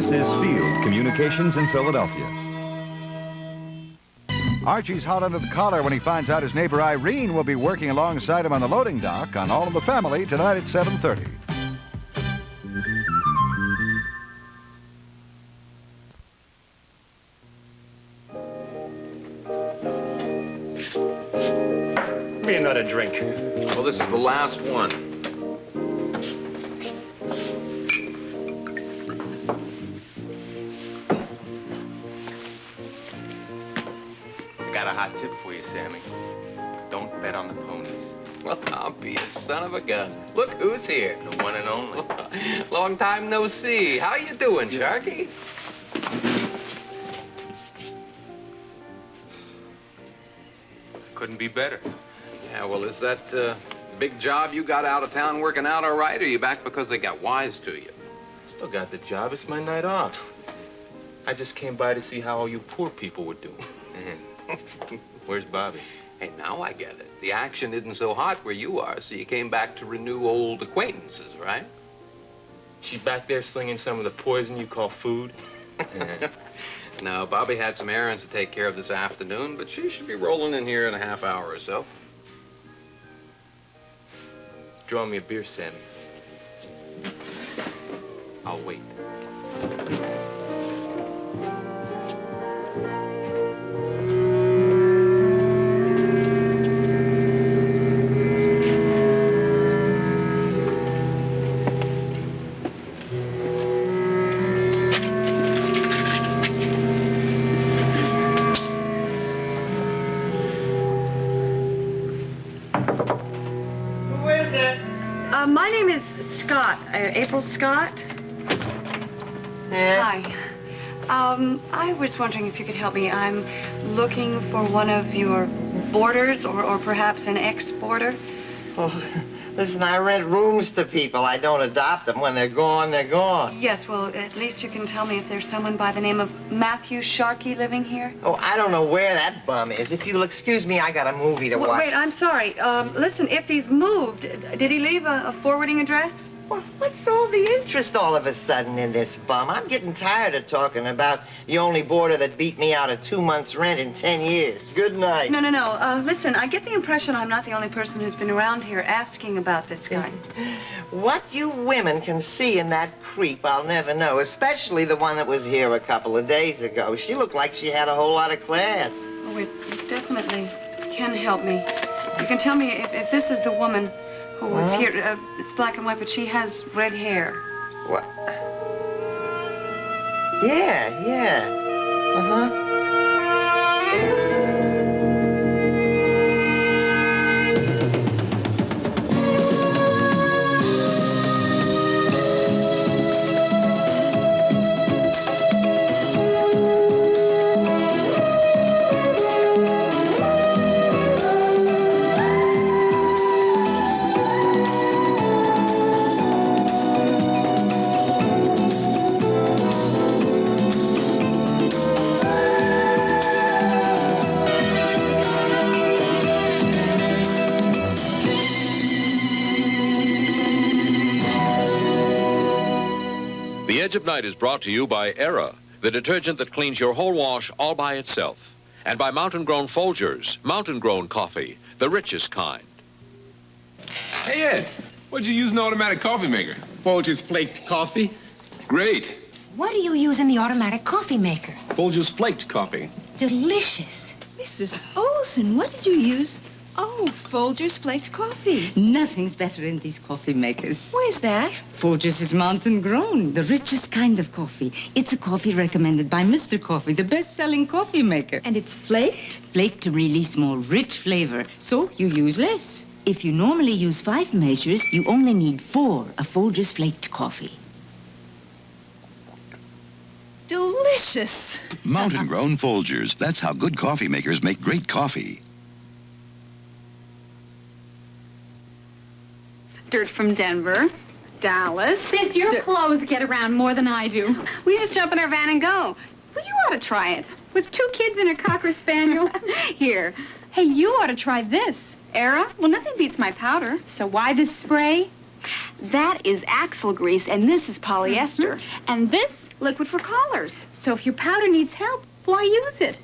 This is Field Communications in Philadelphia. Archie's hot under the collar when he finds out his neighbor Irene will be working alongside him on the loading dock on All in the Family tonight at 7:30. Give me another drink. Well, this is the last one. I got a hot tip for you, Sammy. Don't bet on the ponies. Well, I'll be a son of a gun. Look who's here. The one and only. Long time no see. How you doing, Sharkey? Couldn't be better. Yeah, well, is that big job you got out of town working out all right, or are you back because they got wise to you? Still got the job. It's my night off. I just came by to see how all you poor people were doing. Where's Bobby? Hey, now I get it. The action isn't so hot where you are, so you came back to renew old acquaintances, right? She back there slinging some of the poison you call food? No, Bobby had some errands to take care of this afternoon, but she should be rolling in here in a half hour or so. Draw me a beer, Sammy. I'll wait. My name is Scott, April Scott. Yeah. Hi. I was wondering if you could help me. I'm looking for one of your boarders or perhaps an ex-boarder. Well, listen, I rent rooms to people. I don't adopt them. When they're gone, they're gone. Yes, well, at least you can tell me if there's someone by the name of Matthew Sharkey living here. Oh, I don't know where that bum is. If you'll excuse me, I got a movie to watch. Wait, I'm sorry. Listen, if he's moved, did he leave a forwarding address? Well, what's all the interest all of a sudden in this bum? I'm getting tired of talking about the only boarder that beat me out of 2 months' rent in 10 years. Good night. No. Listen, I get the impression I'm not the only person who's been around here asking about this guy. What you women can see in that creep, I'll never know, especially the one that was here a couple of days ago. She looked like she had a whole lot of class. Oh, it definitely can help me. You can tell me if this is the woman who was here. It's black and white, but she has red hair. What? Yeah. Uh-huh. The Edge of Night is brought to you by Era, the detergent that cleans your whole wash all by itself. And by Mountain Grown Folgers, Mountain Grown coffee, the richest kind. Hey, Ed, what'd you use an automatic coffee maker? Folgers flaked coffee. Great. What do you use in the automatic coffee maker? Folgers flaked coffee. Delicious. Mrs. Olson, what did you use? Oh, Folgers flaked coffee. Nothing's better in these coffee makers. Where's that? Folgers is mountain grown, the richest kind of coffee. It's a coffee recommended by Mr. Coffee, the best-selling coffee maker. And it's flaked? Flaked to release more rich flavor, so you use less. If you normally use 5 measures, you only need 4 of Folgers flaked coffee. Delicious. Mountain Grown Folgers. That's how good coffee makers make great coffee. Dirt from Denver, Dallas. Sis, your clothes get around more than I do. We just jump in our van and go. Well, you ought to try it. With 2 kids and a Cocker Spaniel. Here. Hey, you ought to try this. Era? Well, nothing beats my powder. So why this spray? That is axle grease, and this is polyester. And this Liquid for collars. So if your powder needs help, why use it?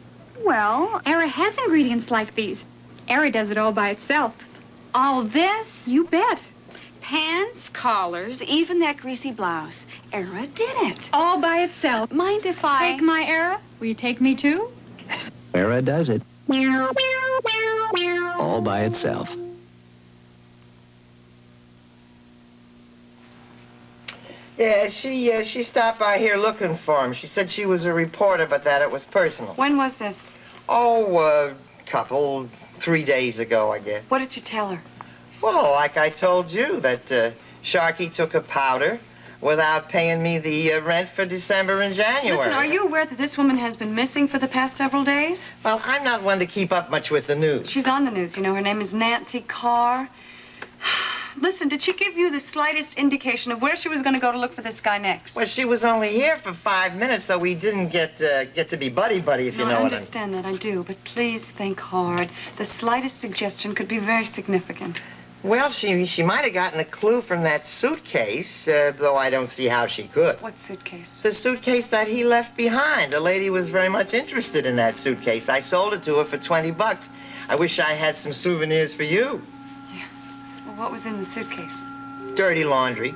Well, Era has ingredients like these. Era does it all by itself. All this? You bet. Pants, collars, even that greasy blouse. Era did it. All by itself. Mind if I... Take my Era? Will you take me too? Era does it. All by itself. Yeah, she stopped by here looking for him. She said she was a reporter, but that it was personal. When was this? Oh, 3 days ago, I guess. What did you tell her? Well, like I told you, that Sharkey took a powder without paying me the rent for December and January. Listen, are you aware that this woman has been missing for the past several days? Well, I'm not one to keep up much with the news. She's on the news, you know. Her name is Nancy Carr. Listen, did she give you the slightest indication of where she was going to go to look for this guy next? Well, she was only here for 5 minutes, so we didn't get to be buddy-buddy, if you know what I mean. I understand that, I do, but please think hard. The slightest suggestion could be very significant. Well, she might have gotten a clue from that suitcase, though I don't see how she could. What suitcase? It's the suitcase that he left behind. The lady was very much interested in that suitcase. I sold it to her for $20. I wish I had some souvenirs for you. Well, what was in the suitcase? Dirty laundry.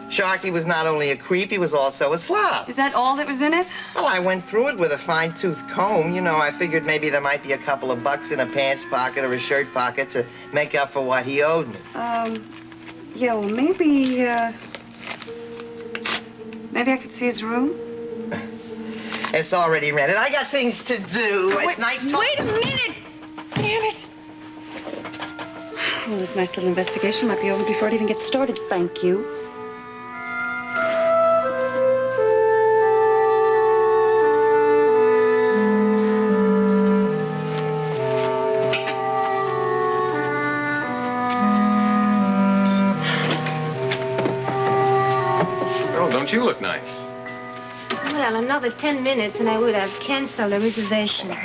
Sharkey was not only a creep, he was also a slob. Is that all that was in it? Well, I went through it with a fine-tooth comb. You know, I figured maybe there might be a couple of bucks in a pants pocket or a shirt pocket to make up for what he owed me. Yeah, well, maybe I could see his room. It's already rented. I got things to do. Wait, it's nice wait a minute! Damn it! Well, this nice little investigation might be over before it even gets started. Thank you. Don't you look nice? Well, another 10 minutes and I would have canceled the reservation.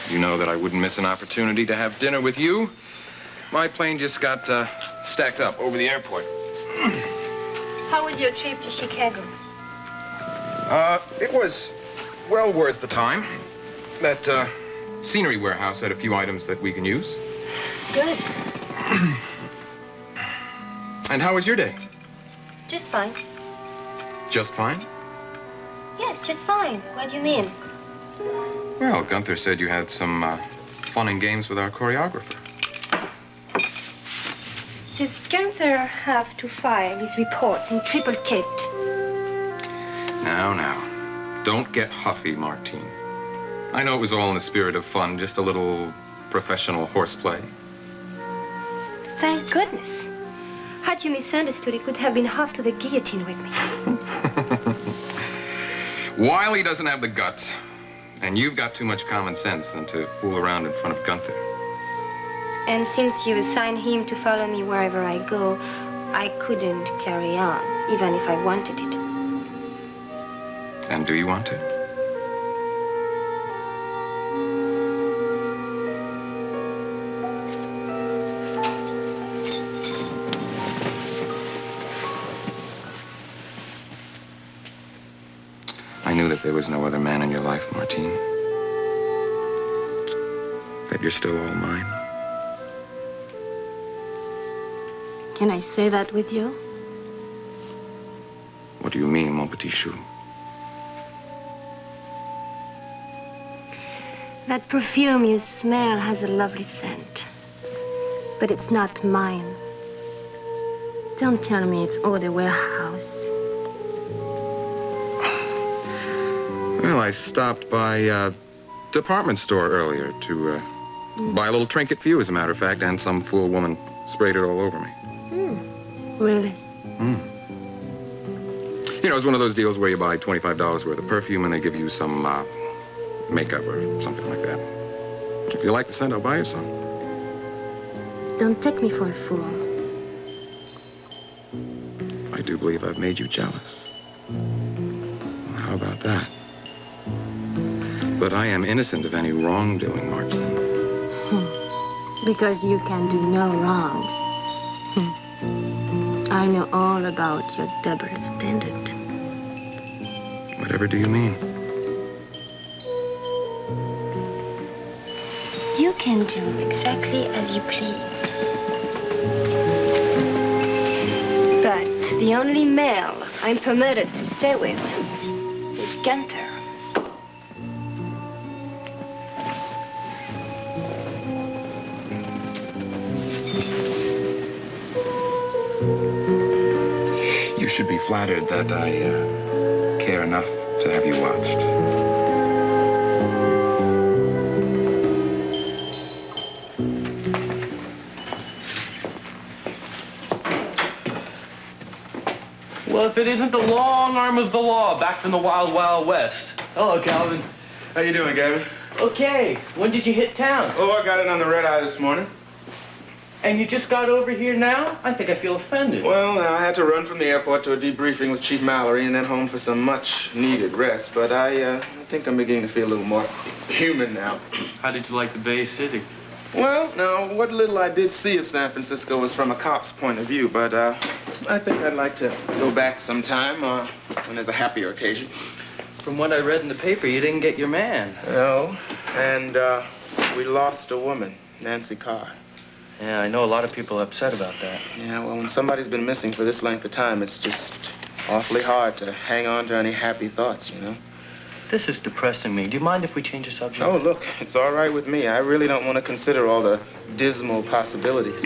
You know that I wouldn't miss an opportunity to have dinner with you. My plane just got stacked up over the airport. How was your trip to Chicago? It was well worth the time. That scenery warehouse had a few items that we can use. Good. And how was your day? Just fine. Just fine? Yes, just fine. What do you mean? Well, Gunther said you had some fun and games with our choreographer. Does Gunther have to file his reports in triplicate? Now. Don't get huffy, Martine. I know it was all in the spirit of fun, just a little professional horseplay. Thank goodness. Had you misunderstood, it would have been off to the guillotine with me. Wiley doesn't have the guts, and you've got too much common sense than to fool around in front of Gunther. And since you assigned him to follow me wherever I go, I couldn't carry on, even if I wanted it. And do you want to? I knew that there was no other man in your life, Martine. That you're still all mine. Can I say that with you? What do you mean, mon petit chou? That perfume you smell has a lovely scent. But it's not mine. Don't tell me it's all the warehouse. Well, I stopped by a department store earlier to buy a little trinket for you, as a matter of fact, and some fool woman sprayed it all over me. Really? You know, it's one of those deals where you buy $25 worth of perfume and they give you some makeup or something like that. If you like the scent, I'll buy you some. Don't take me for a fool. I do believe I've made you jealous. How about that? But I am innocent of any wrongdoing, Martine. Because you can do no wrong. I know all about your double standard. Whatever do you mean? You can do exactly as you please. But the only male I'm permitted to stay with is Gunther. You should be flattered that I care enough to have you watched. Well, if it isn't the long arm of the law back from the wild, wild west. Hello, Calvin. How you doing, Gavin? Okay. When did you hit town? Oh, I got it on the red eye this morning. And you just got over here now? I think I feel offended. Well, now, I had to run from the airport to a debriefing with Chief Mallory and then home for some much-needed rest. But I think I'm beginning to feel a little more human now. How did you like the Bay City? Well, now, what little I did see of San Francisco was from a cop's point of view, but I think I'd like to go back sometime when there's a happier occasion. From what I read in the paper, you didn't get your man. No, and we lost a woman, Nancy Carr. Yeah, I know a lot of people are upset about that. Yeah, well, when somebody's been missing for this length of time, it's just awfully hard to hang on to any happy thoughts, you know? This is depressing me. Do you mind if we change the subject? Oh, look, it's all right with me. I really don't want to consider all the dismal possibilities.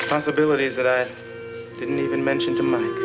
Possibilities that I didn't even mention to Mike.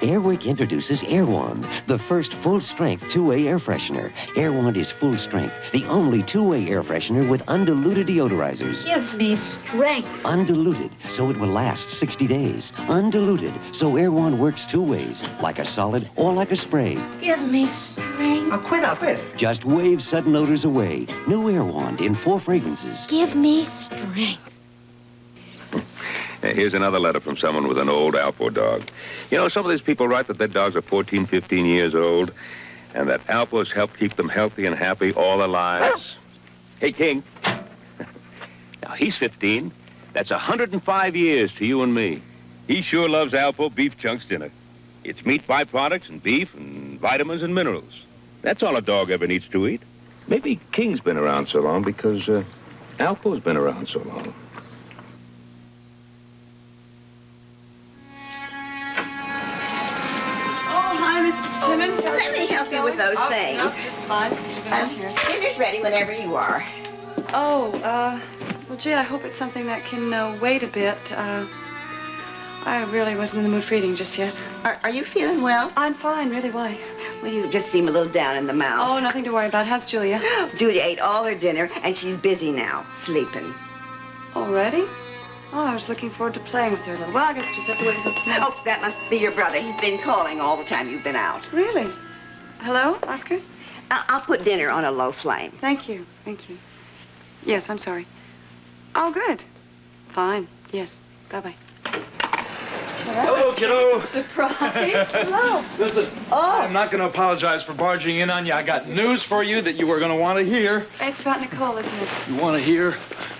Airwick introduces Airwand, the first full-strength two-way air freshener. Airwand is full strength, the only two-way air freshener with undiluted deodorizers. Give me strength. Undiluted, so it will last 60 days. Undiluted, so Airwand works two ways, like a solid or like a spray. Give me strength. Quit. Just wave sudden odors away. New Airwand in 4 fragrances. Give me strength. Here's another letter from someone with an old Alpo dog. You know, some of these people write that their dogs are 14, 15 years old, and that Alpos help keep them healthy and happy all their lives. Hey, King. Now, he's 15. That's 105 years to you and me. He sure loves Alpo Beef Chunks dinner. It's meat byproducts and beef and vitamins and minerals. That's all a dog ever needs to eat. Maybe King's been around so long because Alpo's been around so long. Let me help you with those things. No, just fine. Just down here. Dinner's ready whenever you are. Oh, well, gee, I hope it's something that can wait a bit. I really wasn't in the mood for eating just yet. Are you feeling well? I'm fine, really. Why? Well, you just seem a little down in the mouth. Oh, nothing to worry about. How's Julia? Julia ate all her dinner, and she's busy now, sleeping. Already? Oh, I was looking forward to playing with her a little. Well, I guess you just have to wait until tomorrow. Oh, that must be your brother. He's been calling all the time you've been out. Really? Hello, Oscar? I'll put dinner on a low flame. Thank you. Thank you. Yes, I'm sorry. Oh, good. Fine. Yes. Bye-bye. Hello, kiddo. Surprise. Hello. Listen, I'm not going to apologize for barging in on you. I got news for you that you were going to want to hear. It's about Nicole, isn't it? You want to hear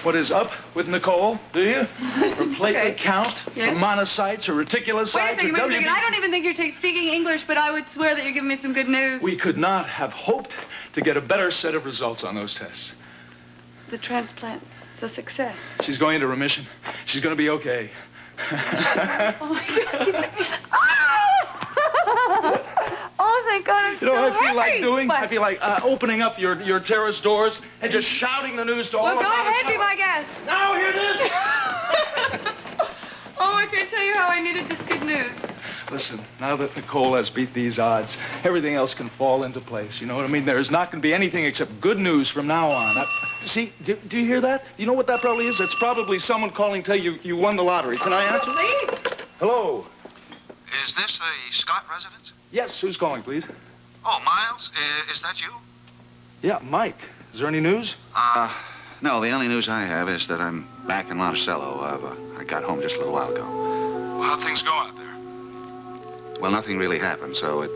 what is up with Nicole, do you? Her platelet count, Yes. her monocytes, her reticulocytes, Wait a second, her wait a second. I don't even think you're speaking English, but I would swear that you're giving me some good news. We could not have hoped to get a better set of results on those tests. The transplant is a success. She's going into remission. She's going to be okay. Oh, my God. Oh, thank God, I'm You know so what I feel like happy. doing? What? I feel like opening up your terrace doors and just shouting the news to all Well, of go us. ahead, be my guest. Now hear this. Oh, I can't tell you how I needed this good news. Listen, now that Nicole has beat these odds, everything else can fall into place. You know what I mean? There's not going to be anything except good news from now on. See, do you hear that? You know what that probably is? It's probably someone calling to tell you you won the lottery. Can I answer? Hello? Is this the Scott residence? Yes, who's calling, please? Oh, Miles, is that you? Yeah, Mike. Is there any news? No, the only news I have is that I'm back in Monticello. I got home just a little while ago. Well, how'd things go out there? Well, nothing really happened, so it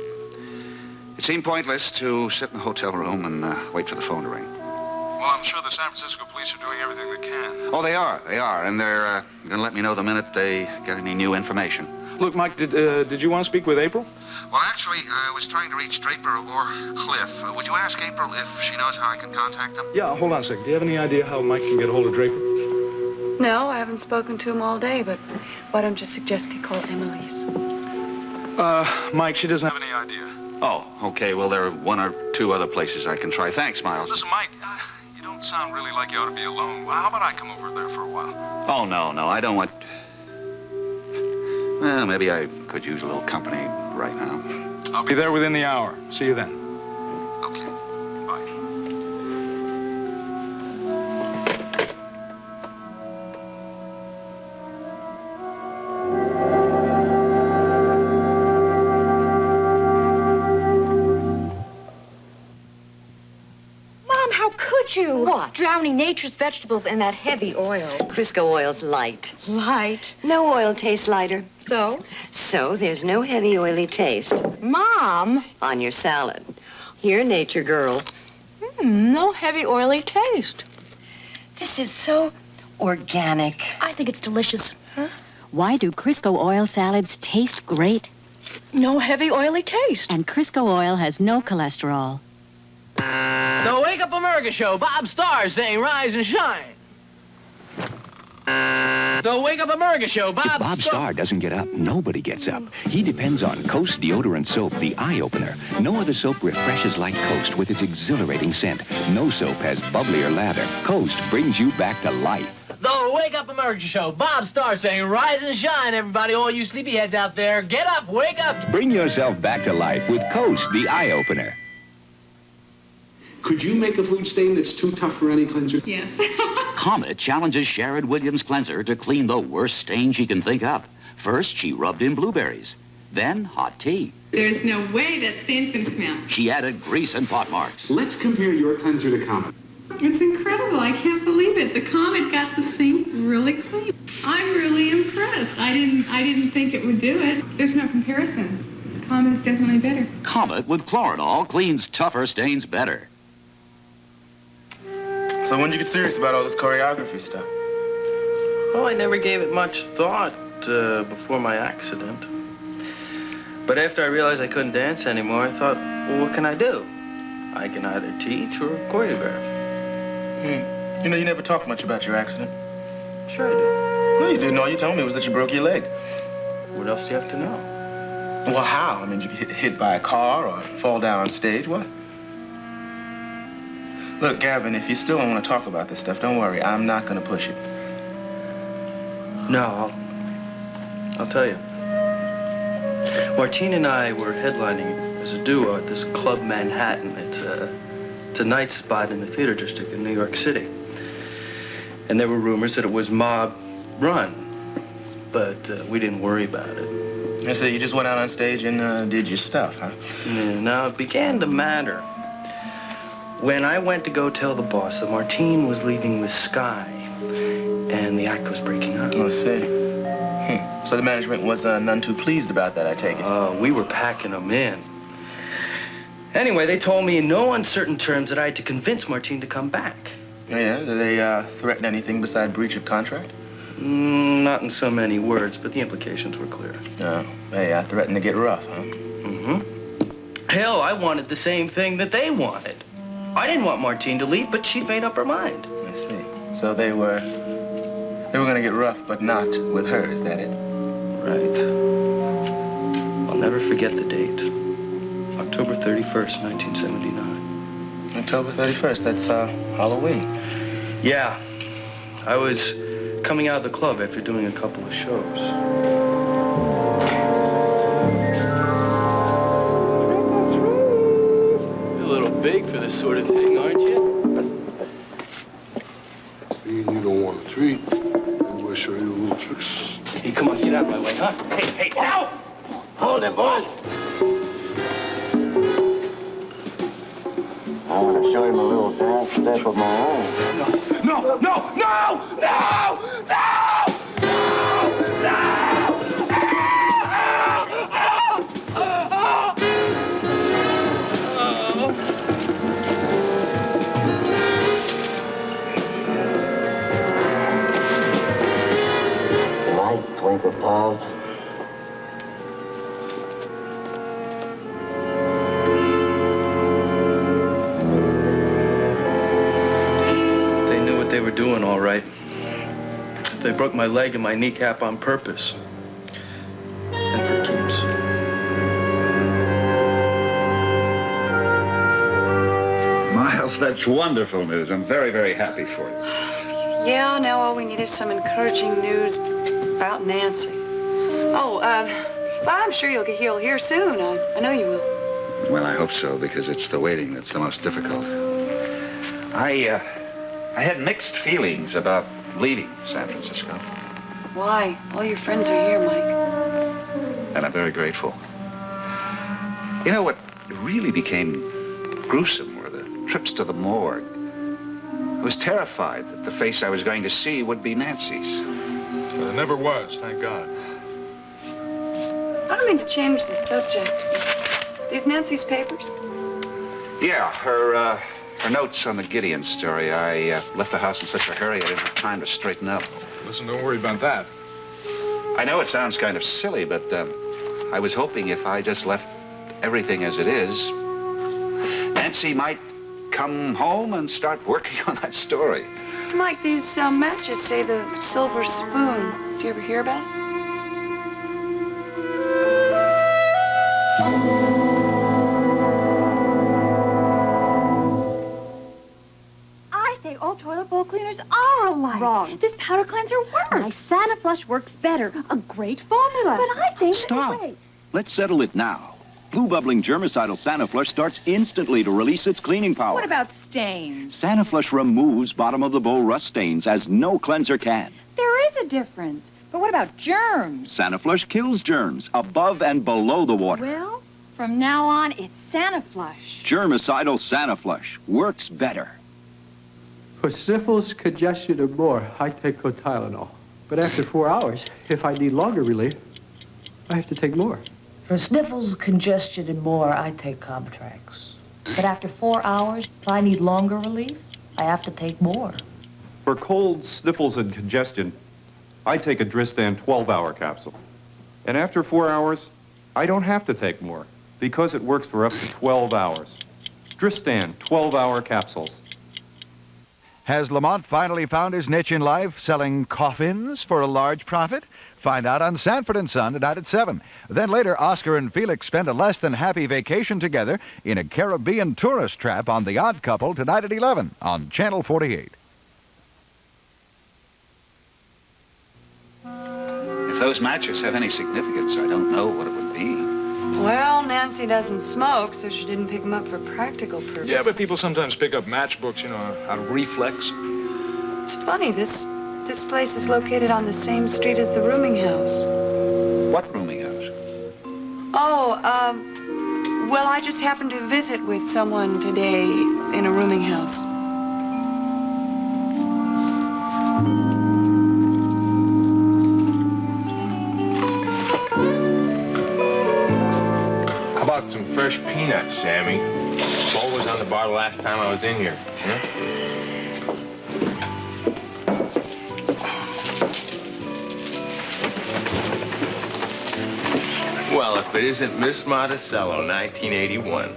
seemed pointless to sit in a hotel room and wait for the phone to ring. Well, I'm sure the San Francisco police are doing everything they can. Oh, they are, and they're going to let me know the minute they get any new information. Look, Mike, did you want to speak with April? Well, actually, I was trying to reach Draper or Cliff. Would you ask April if she knows how I can contact them? Yeah, hold on a second. Do you have any idea how Mike can get a hold of Draper? No, I haven't spoken to him all day, but why don't you suggest he call Emily's? Mike, she doesn't have any idea. Oh, okay. Well, there are one or two other places I can try. Thanks, Miles. Listen, Mike, you don't sound really like you ought to be alone. Well, how about I come over there for a while? Oh, no, I don't want... Well, maybe I could use a little company right now. I'll be there within the hour. See you then. Okay. Bye. Mom, how could you? What? Drowning nature's vegetables in that heavy oil. Crisco oil's light. Light. No oil tastes lighter. So? So there's no heavy oily taste Mom. on your salad. Here, nature girl. No heavy oily taste. This is so organic. I think it's delicious. Why do Crisco oil salads taste great? No heavy oily taste. And Crisco oil has no cholesterol. The Wake Up America Show, Bob Starr saying rise and shine. The Wake Up America Show, If Bob Starr doesn't get up, nobody gets up. He depends on Coast Deodorant Soap, the eye-opener. No other soap refreshes like Coast with its exhilarating scent. No soap has bubblier lather. Coast brings you back to life. The Wake Up America Show, Bob Starr saying rise and shine, everybody, all you sleepyheads out there. Get up, wake up. Bring yourself back to life with Coast, the eye-opener. Could you make a food stain that's too tough for any cleanser? Yes. Comet challenges Sherrod Williams' cleanser to clean the worst stain she can think up. First, she rubbed in blueberries. Then, hot tea. There's no way that stain's gonna come out. She added grease and pot marks. Let's compare your cleanser to Comet. It's incredible. I can't believe it. The Comet got the sink really clean. I'm really impressed. I didn't think it would do it. There's no comparison. Comet is definitely better. Comet with Chloranol cleans tougher stains better. So when did you get serious about all this choreography stuff? Well, I never gave it much thought before my accident. But after I realized I couldn't dance anymore, I thought, well, what can I do? I can either teach or choreograph. You know, you never talked much about your accident. Sure I did. No, you didn't. All you told me was that you broke your leg. What else do you have to know? Well, how? I mean, did you get hit by a car or fall down on stage? What? Look, Gavin, if you still don't want to talk about this stuff, don't worry. I'm not going to push it. No, I'll tell you. Martine and I were headlining as a duo at this Club Manhattan. It's a night spot in the theater district in New York City. And there were rumors that it was mob run, but we didn't worry about it. I say you just went out on stage and did your stuff, huh? Yeah, now, it began to matter when I went to go tell the boss that Martine was leaving with Sky, and the act was breaking up. Oh, I see. So the management was none too pleased about that, I take it. We were packing them in. Anyway, they told me in no uncertain terms that I had to convince Martine to come back. Oh, yeah? Did they threaten anything beside breach of contract? Not in so many words, but the implications were clear. Oh, they threatened to get rough, huh? Mm-hmm. Hell, I wanted the same thing that they wanted. I didn't want Martine to leave, but she'd made up her mind. I see. So they were going to get rough, but not with her, is that it? Right. I'll never forget the date. October 31st, 1979. October 31st, that's Halloween. Yeah. I was coming out of the club after doing a couple of shows. sort of thing, aren't you? Being you don't want a treat, maybe we'll show you a little tricks. Hey, come on, get out of my way, huh? Hey, now! Hold it, boy! I want to show him a little dance step of my own. No! Light twinkle paws. They knew what they were doing, all right. They broke my leg and my kneecap on purpose. And for keeps. Miles, that's wonderful news. I'm very, very happy for you. Yeah, now all we need is some encouraging news about Nancy. Oh, well, I'm sure you'll hear soon. I know you will. Well, I hope so, because it's the waiting that's the most difficult. I had mixed feelings about leaving San Francisco, Why? All your friends are here, Mike. and I'm very grateful. You know, what really became gruesome were the trips to the morgue. I was terrified that the face I was going to see would be Nancy's. Well, it never was, thank God. I don't mean to change the subject. These Nancy's papers? Yeah, her notes on the Gideon story. I left the house in such a hurry I didn't have time to straighten up. Listen, don't worry about that. I know it sounds kind of silly, but I was hoping if I just left everything as it is, Nancy might come home and start working on that story. Mike, these matches say the Silver Spoon. Did you ever hear about it? I say all toilet bowl cleaners are alike. Wrong. This powder cleanser works. My Santa Flush works better. A great formula. But I think... Stop. Wait. Let's settle it now. Blue bubbling germicidal Sanaflush starts instantly to release its cleaning power. What about stains? Sanaflush removes bottom of the bowl rust stains as no cleanser can. There is a difference. But what about germs? Sanaflush kills germs above and below the water. Well, from now on, it's Santa Flush. Germicidal Sanaflush works better. For sniffles, congestion, and more, I take Tylenol. But after 4 hours, if I need longer relief, I have to take more. For sniffles, congestion, and more, I take Comtrax. But after 4 hours, if I need longer relief, I have to take more. For colds, sniffles, and congestion, I take a Dristan 12-hour capsule. And after 4 hours, I don't have to take more because it works for up to 12 hours. Dristan 12-hour capsules. Has Lamont finally found his niche in life, selling coffins for a large profit? Find out on Sanford & Son tonight at 7. Then later, Oscar and Felix spend a less than happy vacation together in a Caribbean tourist trap on The Odd Couple tonight at 11 on Channel 48. If those matches have any significance, I don't know what it would be. Well, Nancy doesn't smoke, so she didn't pick them up for practical purposes. Yeah, but people sometimes pick up matchbooks, you know, out of reflex. It's funny, this place is located on the same street as the rooming house. What rooming house? Oh, well, I just happened to visit with someone today in a rooming house. How about some fresh peanuts, Sammy? Bowl was on the bar the last time I was in here. Huh? Well, if it isn't Miss Monticello, 1981.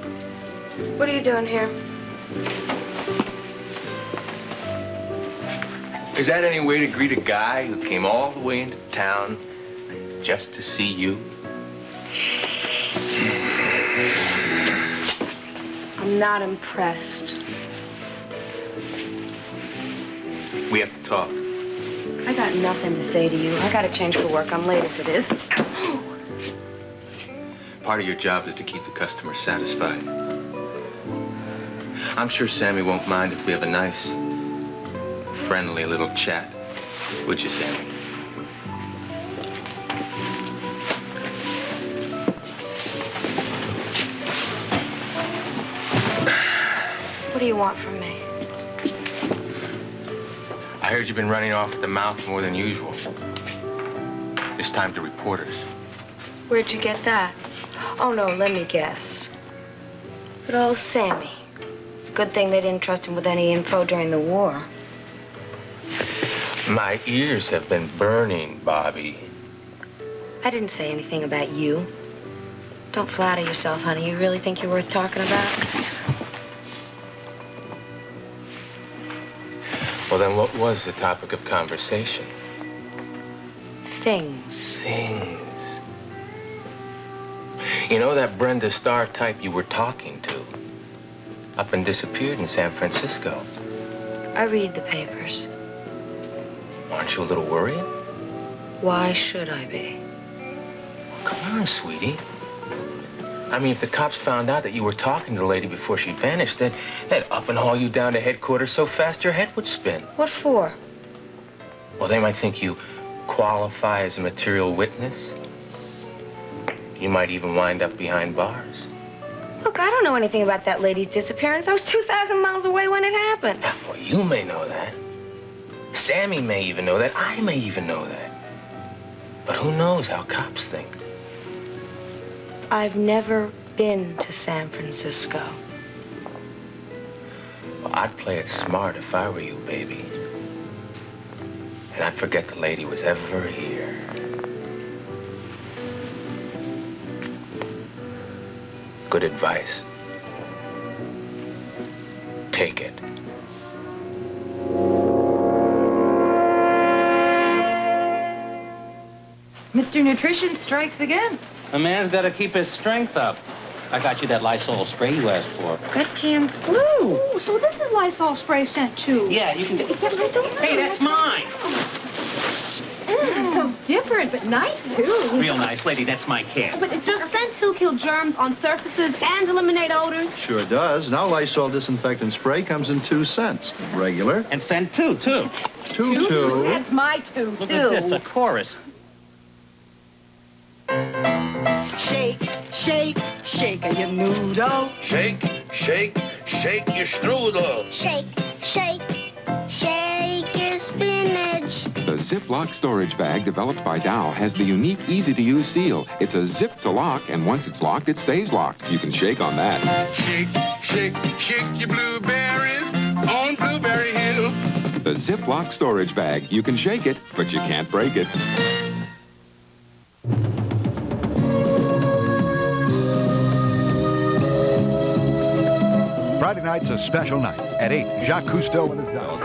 What are you doing here? Is that any way to greet a guy who came all the way into town just to see you? I'm not impressed. We have to talk. I got nothing to say to you. I gotta change for work. I'm late as it is. Part of your job is to keep the customer satisfied. I'm sure Sammy won't mind if we have a nice, friendly little chat. Would you, Sammy? What do you want from me? I heard you've been running off at the mouth more than usual. It's time to report us. Where'd you get that? Oh, no, let me guess. Good old Sammy. It's a good thing they didn't trust him with any info during the war. My ears have been burning, Bobby. I didn't say anything about you. Don't flatter yourself, honey. You really think you're worth talking about? Well, then what was the topic of conversation? Things. Things. You know that Brenda Starr type you were talking to? Up and disappeared in San Francisco. I read the papers. Aren't you a little worried? Why should I be? Come on, sweetie. I mean, if the cops found out that you were talking to the lady before she vanished, they'd up and haul you down to headquarters so fast your head would spin. What for? Well, they might think you qualify as a material witness. You might even wind up behind bars. Look, I don't know anything about that lady's disappearance. I was 2,000 miles away when it happened. Well, you may know that. Sammy may even know that. I may even know that. But who knows how cops think? I've never been to San Francisco. Well, I'd play it smart if I were you, baby. And I'd forget the lady was ever here. Good advice. Take it. Mr. Nutrition strikes again. A man's got to keep his strength up. I got you that Lysol spray you asked for. That can's blue. Oh, so this is Lysol spray scent, too. Yeah, you can get... Hey, that's mine. It smells different, but nice, too. Real nice, lady. That's my can. But it's just scent to kill germs on surfaces and eliminate odors. Sure does. Now Lysol disinfectant spray comes in 2 scents. Regular. And scent too. Two. That's my two, Look too. at this, a chorus. Shake, shake, shake your noodle. Shake, shake, shake your strudel. Shake, shake, shake your spinach. The Ziploc storage bag developed by Dow has the unique, easy-to-use seal. It's a zip to lock, and once it's locked, it stays locked. You can shake on that. Shake, shake, shake your blueberries on Blueberry Hill. The Ziploc storage bag. You can shake it, but you can't break it. Friday night's a special night. At 8, Jacques Cousteau and his dog.